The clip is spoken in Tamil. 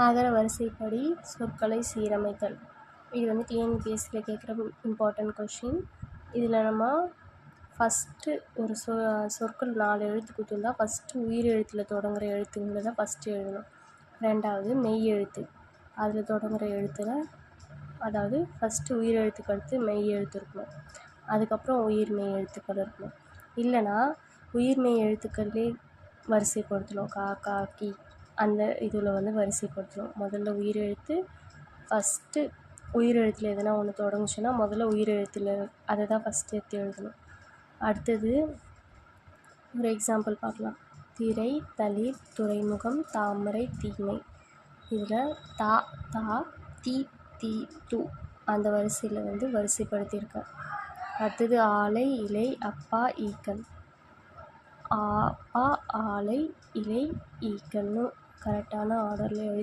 அகர வரிசைப்படி சொற்களை சீரமைத்தல். இது வந்து டிஎன்பிஎஸ்சியில் கேட்குற இம்பார்ட்டன்ட் கொஷின். இதில் நம்ம ஃபஸ்ட்டு ஒரு சொற்கள் 4 எழுத்து கொடுத்துருந்தா ஃபஸ்ட்டு உயிர் எழுத்தில் தொடங்குகிற எழுத்துங்களை தான் ஃபஸ்ட்டு எழுதணும். ரெண்டாவது மெய் எழுத்து, அதில் தொடங்குகிற எழுத்தில், அதாவது ஃபஸ்ட்டு உயிர் எழுத்துக்கு அடுத்து மெய் எழுத்து இருக்கணும், அதுக்கப்புறம் உயிர் மெய் எழுத்துக்கள் இருக்கணும். இல்லைனா உயிர் மெய் எழுத்துக்கள்லேயே வரிசைப்படுத்தணும். கா கா கி அந்த இதில் வந்து வரிசைப்படுத்தணும். முதல்ல உயிர் எழுத்து, ஃபஸ்ட்டு உயிர் எழுத்தில் எதனா ஒன்று தொடங்குச்சுன்னா முதல்ல உயிர் எழுத்தில் அதை தான் ஃபஸ்ட்டு எடுத்து எழுதணும். அடுத்தது ஒரு எக்ஸாம்பிள் பார்க்கலாம். திரை, தளிர், துறைமுகம், தாமரை, தீமை. இதில் தா தா தி தி து அந்த வரிசையில் வந்து வரிசைப்படுத்தியிருக்கேன். அடுத்தது ஆலை, இலை, அப்பா, ஈக்கள். ஆ ஆலை, இலை, ஈக்கள்னு கரெக்டான ஆர்டரில்